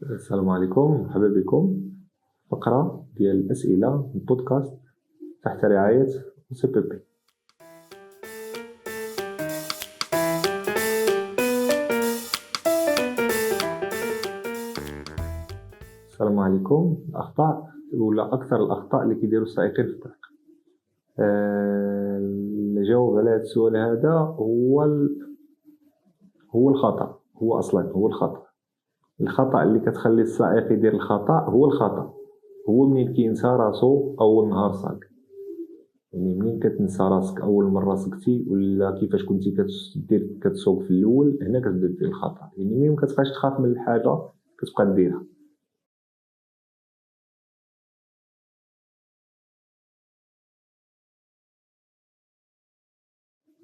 السلام عليكم، مرحبا بكم. فقرة ديال الأسئلة من بودكاست تحت رعاية سي بي بي. السلام عليكم. الأخطاء ولا أكثر الأخطاء اللي كيديروا السائقين في الطريق. الجواب على هذا السؤال هذا هو الخطأ. هو أصلا هو الخطأ اللي كتخلي السائق يدير الخطأ. هو منين كينسى راسو أول نهار ساق، يعني منين كتنسى راسك أول مرة سقتي ولا كيفاش كنتي كتسوق في الأول، هنا كتبدا دير الخطأ. يعني ملي مكتبقاش تخاف من الحاجة كتبقى ديرها.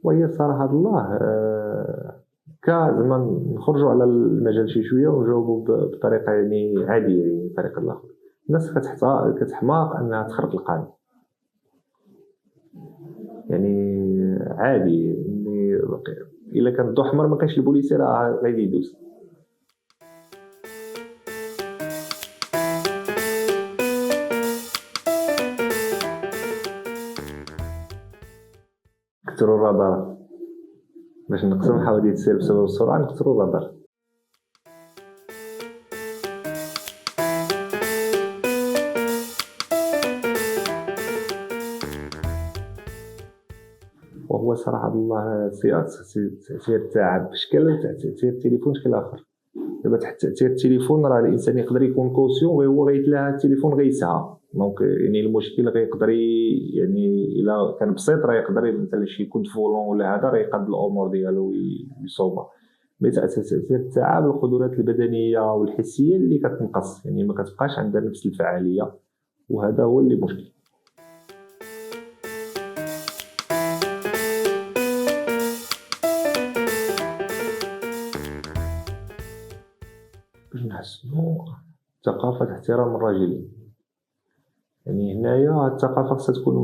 وهي صراحة الله زعما نخرجوا على المجال شي شوية ونجاوبوا بطريقة يعني عادية، يعني بطريقة الآخر. الناس كتحماق أنها تخرق القانون، يعني عادي. يعني إلا كان الضو أحمر مكانش البوليسي راه غادي يدوز. كثروا الرادار باش نقصوا حوادث السير بسبب السرعة، نكثروا الرادار. وهو صراحة الله تأثير التاعب بشكل، تأثير التليفون بشكل آخر. دابا تحت تأثير التليفون راه الإنسان يقدر يكون كوسيون غير هو غيتلاها التليفون غيسعى. دونك يعني المشكل غيقدر يعني إلا كان بسيط راه يقدر مثلا شي كود فولون ولا هذا راه يقاد الأمور ديالو ويصوبها. مي تأثير التاعب القدرات البدنية والحسية اللي كتنقص، يعني ما كتبقاش عندها نفس الفعالية، وهذا هو اللي مشكل. باش نحسنو ثقافة احترام الراجلين، يعني هنايا الثقافة خصها تكون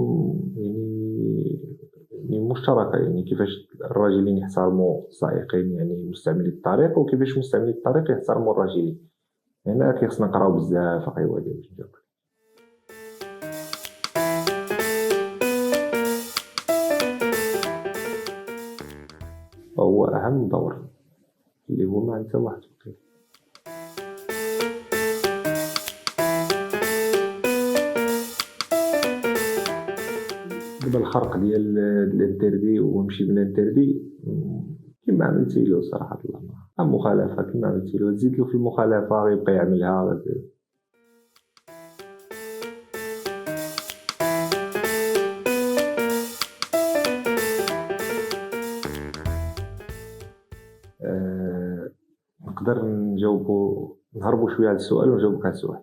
يعني مشتركة. يعني كيفاش الراجلين يحترموا السائقين يعني مستعملي الطريق، وكيفاش مستعملي الطريق يحترموا الراجلين. هنا كيخصنا نقراو بزاف أخيوا باش نجاوب. هو أهم دور اللي هو ما أنت واحد فقير. دابا الخرق ديال الانتردي ونمشي بالانتردي كيما عملتيلو صراحة الله، مخالفة كيما عملتيلو تزيدلو في المخالفة غيبقى يعملها. نقدر نهربوا شويه على السؤال ونجاوبك على السؤال.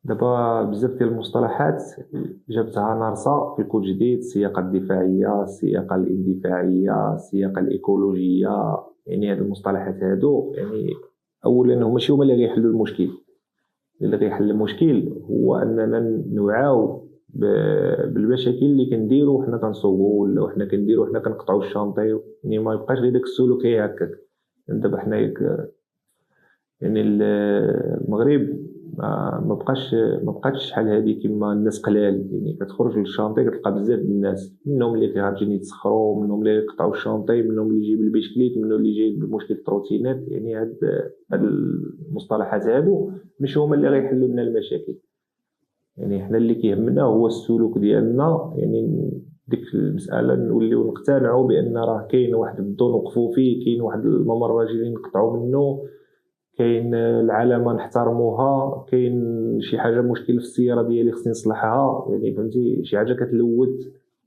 دابا بزاف ديال المصطلحات جابتها نارسا في الكود جديد: السياقه الدفاعيه، السياقه الاندفاعيه، السياقه الايكولوجيه. يعني هاد المصطلحات هادو يعني اولا هما ماشي هما اللي غيحلوا المشكل. اللي غيحل المشكل هو اننا نوعاو بالمشاكل اللي كنديرو وحنا كنصوبو ولا حنا كنديرو حنا كنقطعو الشانطي. يعني ما يبقاش غير داك السلوك هكاك. دابا حنا يعني المغرب ما بقاتش شحال هادي كيما الناس قلال. يعني كتخرج للشانطي كتلقى بزاف د الناس، منهم اللي خارجين يتسخروا، منهم اللي يقطعوا الشانطي، منهم اللي يجيب البيسكليت، منهم اللي جاي بمشكل التروتينات. يعني هاد المصطلحات هادو مش هما اللي غيحلوا لنا المشاكل. يعني حنا اللي كيهمنا هو السلوك ديالنا. يعني ديك المساله نوليو نقتنعوا بان راه كاين واحد الضو نوقفوا فيه، كاين واحد الممر راجلين نقطعوا منه، كاين العلامه نحترموها، كاين شي حاجه مشكل في السياره ديالي خصني نصلحها. يعني فهمتي شي حاجه كتلوث.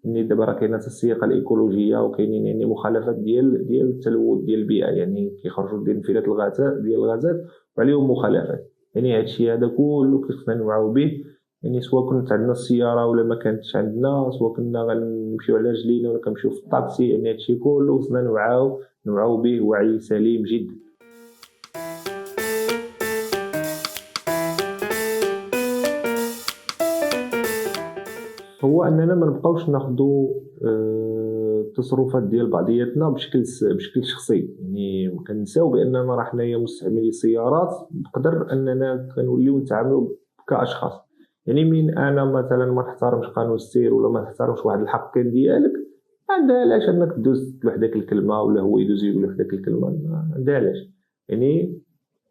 يعني دابا راه كاينه السياقه الايكولوجيه وكاينين يعني مخالفات ديال التلوث ديال البيئه. يعني كيخرجوا ديال انفلات الغازات وعليهم مخالفات. يعني هادشي هذا كله خصنا نوعاو به. يعني سواء كنت عندنا السياره ولا ما كانتش عندنا، سواء كنا غنمشيو على رجلينا ولا كنمشيو في الطاكسي، يعني هادشي كله خصنا نوعاو به وعي سليم جدا. هو اننا ما نبقاوش ناخذوا التصرفات ديال بعضياتنا بشكل شخصي. يعني كنساو باننا راه حنايا مستعملي السيارات بقدر اننا كنوليو نتعاملوا كاشخاص. يعني من انا مثلا ما نحترمش قانون السير ولا ما نحترمش واحد الحق كان ديالك، ما عندها علاش انك تدوز تقول داك الكلمه ولا هو يدوز يقول لك داك الكلمه، ما عندها علاش. يعني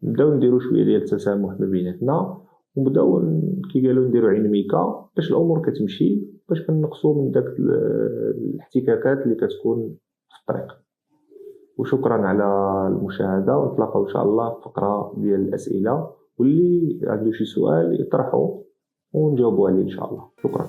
نبداو نديرو شويه ديال التسامح ما بيناتنا، ونبداو كي قالوا نديرو عين ميكا باش الامور كتمشي، باش كنقصوا من داك الاحتكاكات اللي كتكون في الطريق. وشكرا على المشاهده، ونتلاقاو ان شاء الله في فقره ديال الاسئله، واللي عنده شي سؤال يطرحه ونجاوبوا عليه ان شاء الله. شكرا.